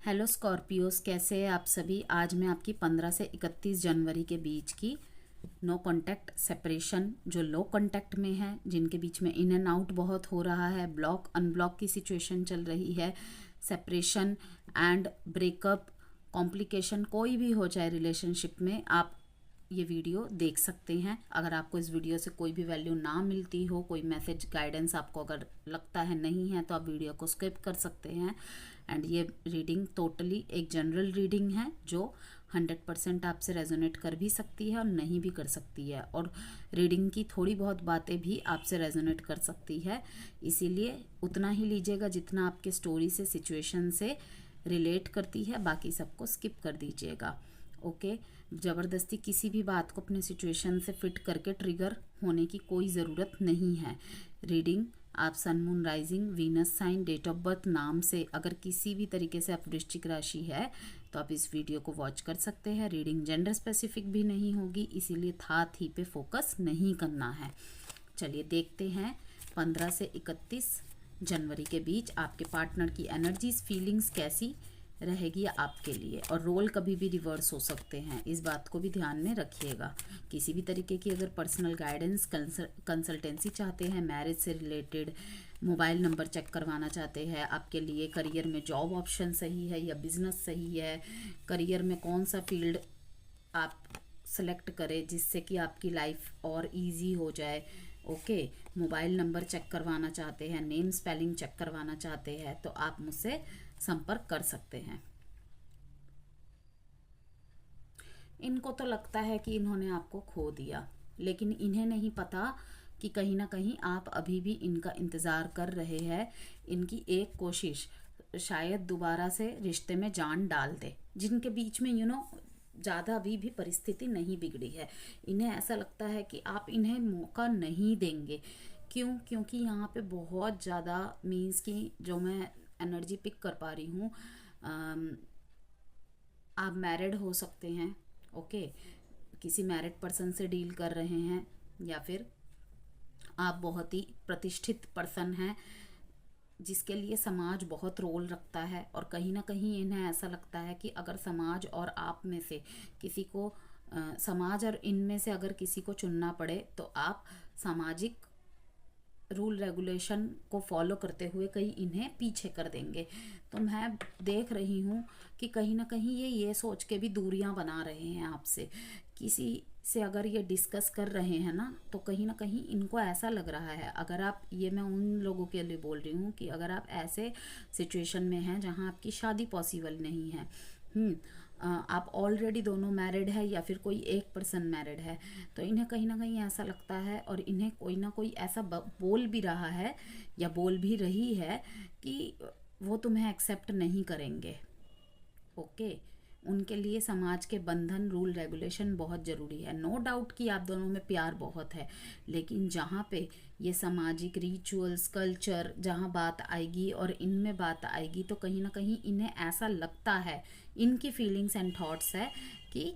Hello Scorpios, कैसे हैं आप सभी। आज मैं आपकी 15 से 31 जनवरी के बीच की नो कांटेक्ट सेपरेशन, जो लो कांटेक्ट में है, जिनके बीच में इन एंड आउट बहुत हो रहा है, ब्लॉक अनब्लॉक की सिचुएशन चल रही है, सेपरेशन एंड ब्रेकअप, कॉम्प्लिकेशन कोई भी हो चाहे रिलेशनशिप में, आप ये वीडियो देख सकते हैं। अगर आपको इस वीडियो से कोई भी वैल्यू ना मिलती हो, कोई मैसेज गाइडेंस आपको अगर लगता है नहीं है, तो आप वीडियो को स्किप कर सकते हैं। एंड ये रीडिंग टोटली एक जनरल रीडिंग है जो 100% आपसे रेजोनेट कर भी सकती है और नहीं भी कर सकती है, और रीडिंग की थोड़ी बहुत बातें भी आपसे रेजोनेट कर सकती है। इसीलिए उतना ही लीजिएगा जितना आपके स्टोरी से, सिचुएशन से रिलेट करती है, बाकी सबको स्किप कर दीजिएगा। ओके, ज़बरदस्ती किसी भी बात को अपने सिचुएशन से फिट करके ट्रिगर होने की कोई ज़रूरत नहीं है। रीडिंग आप sun, moon, rising, Venus sign, date of birth नाम से अगर किसी भी तरीके से आप वृश्चिक राशि है तो आप इस वीडियो को वॉच कर सकते हैं। रीडिंग जेंडर स्पेसिफिक भी नहीं होगी, इसीलिए था थी पे फोकस नहीं करना है। चलिए देखते हैं 15 से 31 जनवरी के बीच आपके पार्टनर की एनर्जीज, फीलिंग्स कैसी रहेगी आपके लिए। और रोल कभी भी रिवर्स हो सकते हैं, इस बात को भी ध्यान में रखिएगा। किसी भी तरीके की अगर पर्सनल गाइडेंस, कंसल्टेंसी चाहते हैं, मैरिज से रिलेटेड, मोबाइल नंबर चेक करवाना चाहते हैं आपके लिए, करियर में जॉब ऑप्शन सही है या बिजनेस सही है, करियर में कौन सा फील्ड आप सेलेक्ट करें जिससे कि आपकी लाइफ और इजी हो जाए। ओके, मोबाइल नंबर चेक करवाना चाहते हैं, नेम स्पेलिंग चेक करवाना चाहते हैं, तो आप मुझसे संपर्क कर सकते हैं। इनको तो लगता है कि इन्होंने आपको खो दिया, लेकिन इन्हें नहीं पता कि कहीं ना कहीं आप अभी भी इनका इंतज़ार कर रहे हैं। इनकी एक कोशिश शायद दोबारा से रिश्ते में जान डाल दे, जिनके बीच में ज़्यादा अभी भी परिस्थिति नहीं बिगड़ी है। इन्हें ऐसा लगता है कि आप इन्हें मौका नहीं देंगे। क्यों? क्योंकि यहाँ पे बहुत ज़्यादा मीन्स की जो मैं एनर्जी पिक कर पा रही हूँ, आप मैरिड हो सकते हैं। ओके, किसी मैरिड पर्सन से डील कर रहे हैं, या फिर आप बहुत ही प्रतिष्ठित पर्सन हैं जिसके लिए समाज बहुत रोल रखता है। और कहीं ना कहीं इन्हें ऐसा लगता है कि अगर समाज और आप में से किसी को समाज और इनमें से अगर किसी को चुनना पड़े तो आप सामाजिक रूल रेगुलेशन को फॉलो करते हुए कहीं इन्हें पीछे कर देंगे। तो मैं देख रही हूँ कि कहीं ना कहीं ये सोच के भी दूरियां बना रहे हैं आपसे। किसी से अगर ये डिस्कस कर रहे हैं ना, तो कहीं ना कहीं इनको ऐसा लग रहा है, अगर आप, ये मैं उन लोगों के लिए बोल रही हूँ कि अगर आप ऐसे सिचुएशन में हैं जहाँ आपकी शादी पॉसिबल नहीं है, आप ऑलरेडी दोनों मैरिड है या फिर कोई एक पर्सन मैरिड है, तो इन्हें कहीं ना कहीं ऐसा लगता है, और इन्हें कोई ना कोई ऐसा बोल भी रहा है या बोल भी रही है कि वो तुम्हें एक्सेप्ट नहीं करेंगे। ओके, उनके लिए समाज के बंधन, रूल रेगुलेशन बहुत ज़रूरी है। नो डाउट कि आप दोनों में प्यार बहुत है, लेकिन जहाँ पे ये सामाजिक रिचुअल्स, कल्चर जहाँ बात आएगी और इनमें बात आएगी, तो कहीं ना कहीं इन्हें ऐसा लगता है, इनकी फीलिंग्स एंड थॉट्स है कि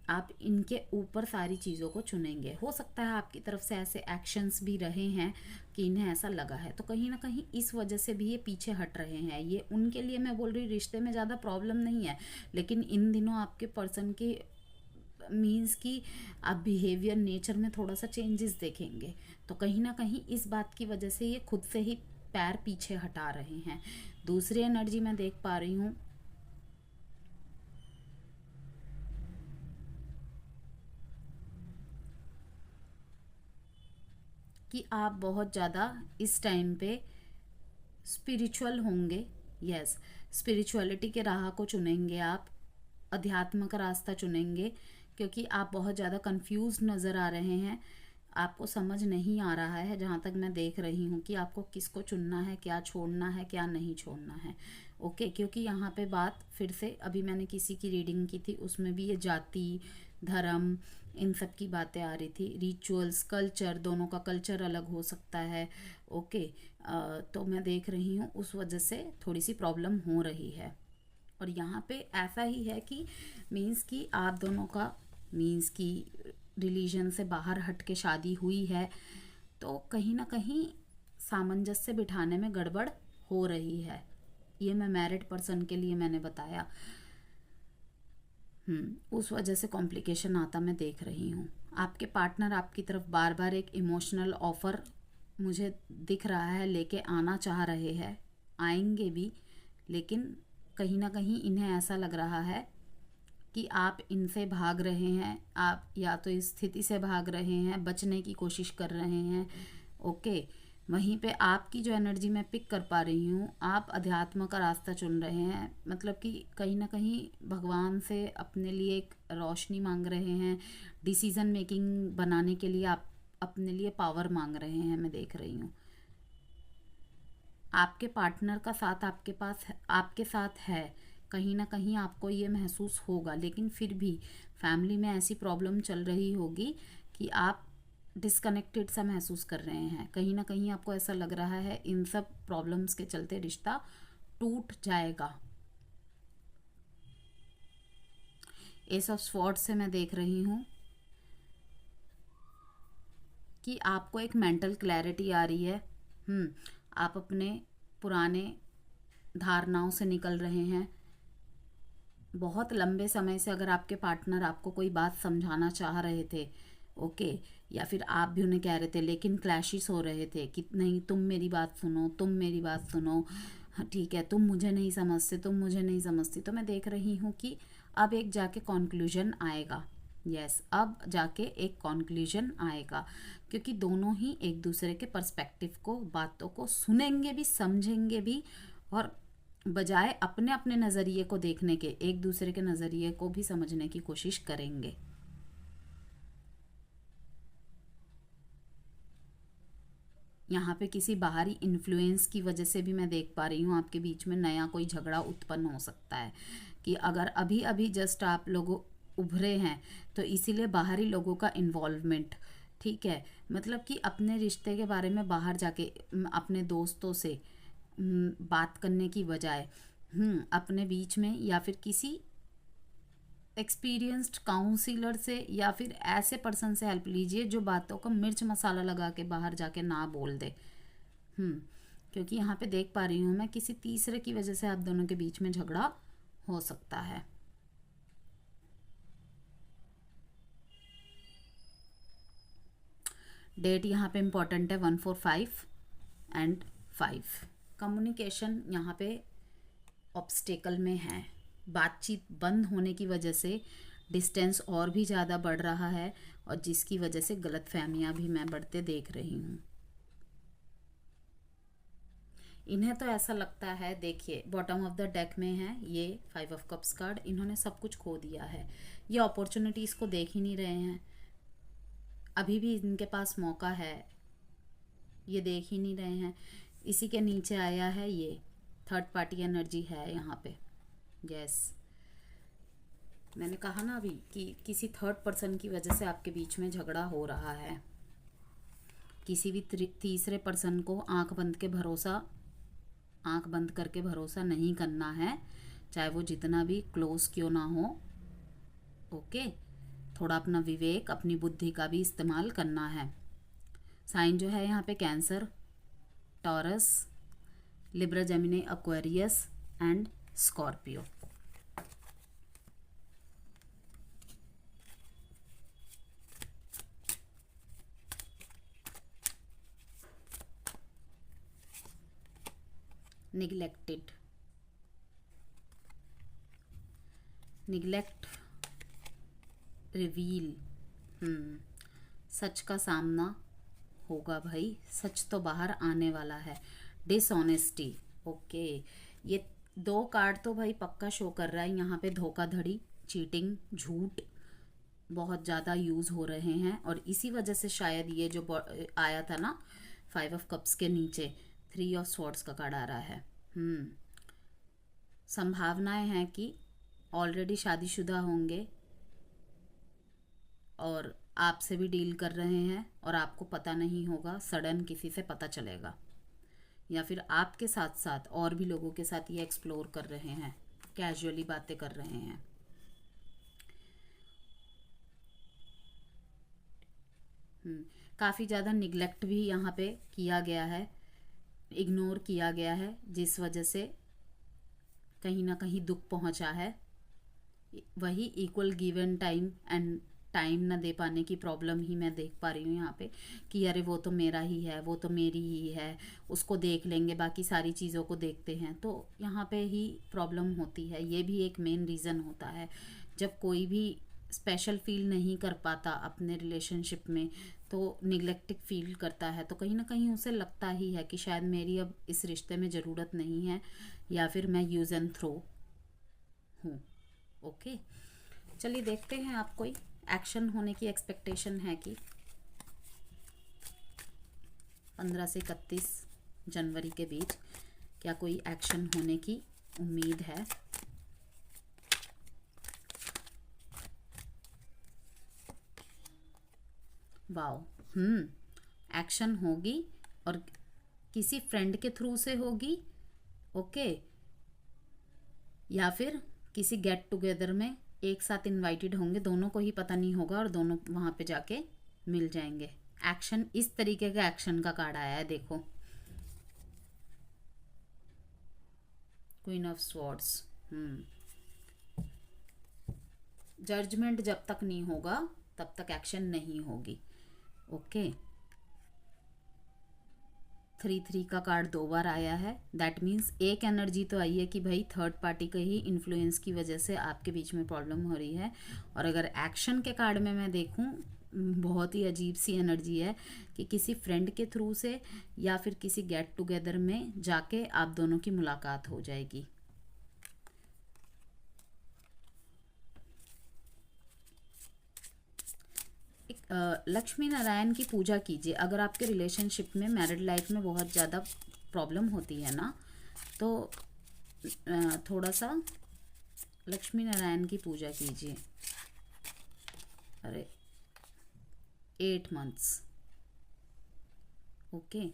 आप इनके ऊपर सारी चीज़ों को चुनेंगे। हो सकता है आपकी तरफ से ऐसे एक्शंस भी रहे हैं कि इन्हें ऐसा लगा है, तो कहीं ना कहीं इस वजह से भी ये पीछे हट रहे हैं। ये उनके लिए, मैं बोल रही, रिश्ते में ज़्यादा प्रॉब्लम नहीं है, लेकिन इन दिनों आपके पर्सन के मीन्स कि आप बिहेवियर, नेचर में थोड़ा सा चेंजेस देखेंगे, तो कहीं ना कहीं इस बात की वजह से ये खुद से ही पैर पीछे हटा रहे हैं। दूसरी एनर्जी मैं देख पा रही हूँ कि आप बहुत ज़्यादा इस टाइम पे स्पिरिचुअल होंगे। यस, स्पिरिचुअलिटी के राह को चुनेंगे आप, अध्यात्म का रास्ता चुनेंगे, क्योंकि आप बहुत ज़्यादा कंफ्यूज नज़र आ रहे हैं। आपको समझ नहीं आ रहा है, जहाँ तक मैं देख रही हूँ, कि आपको किसको चुनना है, क्या छोड़ना है, क्या नहीं छोड़ना है। ओके, क्योंकि यहाँ पे बात फिर से, अभी मैंने किसी की रीडिंग की थी, उसमें भी ये जाति, धर्म, इन सब की बातें आ रही थी। रिचुअल्स, कल्चर, दोनों का कल्चर अलग हो सकता है। ओके, तो मैं देख रही हूँ उस वजह से थोड़ी सी प्रॉब्लम हो रही है। और यहाँ पे ऐसा ही है कि मीन्स कि आप दोनों का, मीन्स कि रिलीजन से बाहर हट के शादी हुई है, तो कहीं ना कहीं सामंजस्य बिठाने में गड़बड़ हो रही है। ये मैं मैरिड पर्सन के लिए मैंने बताया। उस वजह से कॉम्प्लिकेशन आता मैं देख रही हूँ। आपके पार्टनर आपकी तरफ बार बार एक इमोशनल ऑफ़र मुझे दिख रहा है, लेके आना चाह रहे हैं, आएंगे भी, लेकिन कहीं ना कहीं इन्हें ऐसा लग रहा है कि आप इनसे भाग रहे हैं, आप या तो इस स्थिति से भाग रहे हैं, बचने की कोशिश कर रहे हैं। ओके, वहीं पे आपकी जो एनर्जी मैं पिक कर पा रही हूँ, आप अध्यात्म का रास्ता चुन रहे हैं, मतलब कि कहीं ना कहीं भगवान से अपने लिए एक रोशनी मांग रहे हैं, डिसीज़न मेकिंग बनाने के लिए आप अपने लिए पावर मांग रहे हैं, मैं देख रही हूँ। आपके पार्टनर का साथ आपके साथ है, कहीं ना कहीं आपको ये महसूस होगा, लेकिन फिर भी फैमिली में ऐसी प्रॉब्लम चल रही होगी कि आप डिस्कनेक्टेड सा महसूस कर रहे हैं। कहीं ना कहीं आपको ऐसा लग रहा है इन सब प्रॉब्लम्स के चलते रिश्ता टूट जाएगा। एस ऑफ स्वॉर्ड्स से मैं देख रही हूँ कि आपको एक मेंटल क्लैरिटी आ रही है। आप अपने पुराने धारणाओं से निकल रहे हैं। बहुत लंबे समय से अगर आपके पार्टनर आपको कोई बात समझाना चाह रहे थे, ओके, या फिर आप भी उन्हें कह रहे थे, लेकिन क्लैशेस हो रहे थे कि नहीं तुम मेरी बात सुनो, तुम मेरी बात सुनो, हाँ, ठीक है, तुम मुझे नहीं समझते, तुम मुझे नहीं समझती, तो मैं देख रही हूँ कि अब एक जाके कॉन्क्लूजन आएगा। यस, अब जाके एक कॉन्क्लूजन आएगा, क्योंकि दोनों ही एक दूसरे के पर्सपेक्टिव को, बातों को सुनेंगे भी, समझेंगे भी, और बजाय अपने अपने नज़रिए को देखने के एक दूसरे के नज़रिए को भी समझने की कोशिश करेंगे। यहाँ पे किसी बाहरी इन्फ्लुएंस की वजह से भी मैं देख पा रही हूँ आपके बीच में नया कोई झगड़ा उत्पन्न हो सकता है, कि अगर अभी अभी जस्ट आप लोग उभरे हैं तो इसीलिए बाहरी लोगों का इन्वॉल्वमेंट, ठीक है, मतलब कि अपने रिश्ते के बारे में बाहर जाके अपने दोस्तों से बात करने की बजाय अपने बीच में या फिर किसी एक्सपीरियंस्ड काउंसिलर से या फिर ऐसे पर्सन से हेल्प लीजिए जो बातों का मिर्च मसाला लगा के बाहर जाके ना बोल दे। क्योंकि यहाँ पे देख पा रही हूँ मैं किसी तीसरे की वजह से आप दोनों के बीच में झगड़ा हो सकता है। डेट यहाँ पे इम्पॉर्टेंट है 145 एंड 5। कम्युनिकेशन यहाँ पे ऑब्स्टेकल में है, बातचीत बंद होने की वजह से डिस्टेंस और भी ज़्यादा बढ़ रहा है, और जिसकी वजह से गलतफहमियां भी मैं बढ़ते देख रही हूँ। इन्हें तो ऐसा लगता है, देखिए बॉटम ऑफ द डेक में है ये 5 ऑफ कप्स कार्ड, इन्होंने सब कुछ खो दिया है, ये अपॉर्चुनिटीज़ को देख ही नहीं रहे हैं, अभी भी इनके पास मौका है, ये देख ही नहीं रहे हैं। इसी के नीचे आया है ये थर्ड पार्टी एनर्जी है यहाँ पे। यस, मैंने कहा ना अभी कि किसी थर्ड पर्सन की वजह से आपके बीच में झगड़ा हो रहा है। किसी भी तीसरे पर्सन को आंख बंद करके भरोसा नहीं करना है, चाहे वो जितना भी क्लोज क्यों ना हो। ओके, थोड़ा अपना विवेक, अपनी बुद्धि का भी इस्तेमाल करना है। साइन जो है यहाँ पे Cancer, Taurus, Libra, Gemini, Aquarius and Scorpio. Neglected, neglect, reveal, सच का सामना होगा भाई, सच तो बाहर आने वाला है। डिसऑनेस्टी, ओके, ये 2 कार्ड तो भाई पक्का शो कर रहा है यहाँ पे धोखाधड़ी, चीटिंग, झूठ बहुत ज़्यादा यूज़ हो रहे हैं, और इसी वजह से शायद ये जो आया था ना 5 ऑफ कप्स के नीचे 3 ऑफ स्वॉर्ड्स का कार्ड आ रहा है। संभावनाएं हैं कि ऑलरेडी शादीशुदा होंगे और आपसे भी डील कर रहे हैं, और आपको पता नहीं होगा, सडन किसी से पता चलेगा, या फिर आपके साथ साथ और भी लोगों के साथ ये एक्सप्लोर कर रहे हैं, कैजुअली बातें कर रहे हैं। काफ़ी ज़्यादा निगलेक्ट भी यहाँ पे किया गया है, इग्नोर किया गया है, जिस वजह से कहीं ना कहीं दुख पहुंचा है, वही equal given time and time ना दे पाने की प्रॉब्लम ही मैं देख पा रही हूँ यहाँ पे कि अरे वो तो मेरा ही है, वो तो मेरी ही है, उसको देख लेंगे, बाकी सारी चीज़ों को देखते हैं, तो यहाँ पे ही प्रॉब्लम होती है। ये भी एक मेन रीज़न होता है जब कोई भी स्पेशल फील नहीं कर पाता अपने रिलेशनशिप में, तो निगलेक्टेड फील करता है, तो कहीं ना कहीं उसे लगता ही है कि शायद मेरी अब इस रिश्ते में ज़रूरत नहीं है, या फिर मैं यूज़ एंड थ्रो हूँ। ओके, चलिए देखते हैं आप कोई एक्शन होने की एक्सपेक्टेशन है कि 15 से 31 जनवरी के बीच क्या कोई एक्शन होने की उम्मीद है। वाओ, एक्शन होगी और किसी फ्रेंड के थ्रू से होगी, ओके, या फिर किसी गेट टुगेदर में एक साथ इनवाइटेड होंगे, दोनों को ही पता नहीं होगा और दोनों वहाँ पे जाके मिल जाएंगे। एक्शन, इस तरीके का एक्शन का कार्ड आया है, देखो क्वीन ऑफ स्वॉर्ड्स। जजमेंट जब तक नहीं होगा तब तक एक्शन नहीं होगी। ओके, 3-3 का कार्ड 2 बार आया है, दैट मीन्स एक एनर्जी तो आई है कि भाई थर्ड पार्टी के ही इन्फ्लुएंस की वजह से आपके बीच में प्रॉब्लम हो रही है। और अगर एक्शन के कार्ड में मैं देखूं, बहुत ही अजीब सी एनर्जी है कि किसी फ्रेंड के थ्रू से या फिर किसी गेट टुगेदर में जाके आप दोनों की मुलाकात हो जाएगी। लक्ष्मी नारायण की पूजा कीजिए। अगर आपके रिलेशनशिप में, मैरिड लाइफ में बहुत ज़्यादा प्रॉब्लम होती है ना, तो थोड़ा सा लक्ष्मी नारायण की पूजा कीजिए। अरे 8 मंथ्स, ओके।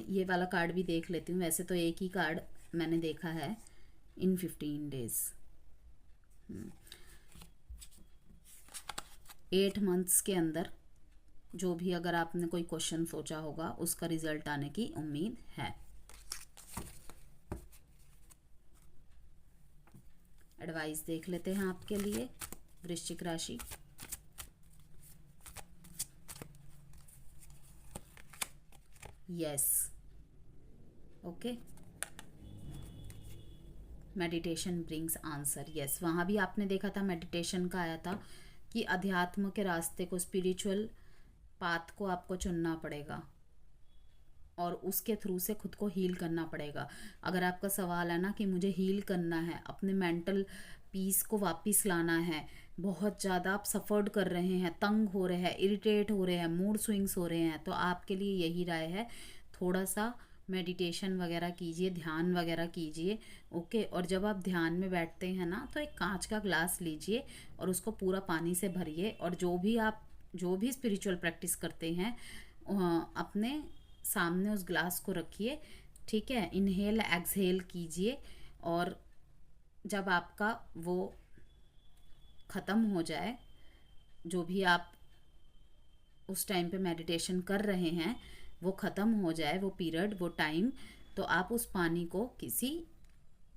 ये वाला कार्ड भी देख लेती हूँ, वैसे तो एक ही कार्ड मैंने देखा है, इन 15 डेज। 8 मंथ्स के अंदर जो भी अगर आपने कोई क्वेश्चन सोचा होगा उसका रिजल्ट आने की उम्मीद है। एडवाइस देख लेते हैं आपके लिए, वृश्चिक राशि। Yes, okay, meditation brings answer. Yes, वहाँ भी आपने देखा था मेडिटेशन का आया था कि अध्यात्म के रास्ते को, स्पिरिचुअल पाथ को आपको चुनना पड़ेगा और उसके थ्रू से खुद को हील करना पड़ेगा। अगर आपका सवाल है ना कि मुझे हील करना है, अपने मेंटल पीस को वापस लाना है, बहुत ज़्यादा आप सफ़र्ड कर रहे हैं, तंग हो रहे हैं, इरिटेट हो रहे हैं, मूड स्विंग्स हो रहे हैं, तो आपके लिए यही राय है, थोड़ा सा मेडिटेशन वगैरह कीजिए, ध्यान वगैरह कीजिए। ओके, और जब आप ध्यान में बैठते हैं ना, तो एक कांच का ग्लास लीजिए और उसको पूरा पानी से भरिए, और जो भी स्पिरिचुअल प्रैक्टिस करते हैं अपने सामने उस ग्लास को रखिए, ठीक है। इनहेल एक्सहेल कीजिए, और जब आपका वो ख़त्म हो जाए, जो भी आप उस टाइम पे मेडिटेशन कर रहे हैं वो ख़त्म हो जाए, वो पीरियड, वो टाइम, तो आप उस पानी को किसी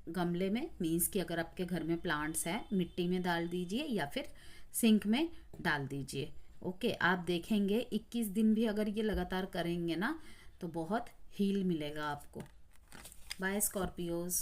गमले में, मीन्स कि अगर आपके घर में प्लांट्स हैं, मिट्टी में डाल दीजिए या फिर सिंक में डाल दीजिए। ओके, आप देखेंगे 21 दिन भी अगर ये लगातार करेंगे ना, तो बहुत हील मिलेगा आपको। बाय स्कॉर्पियोज़।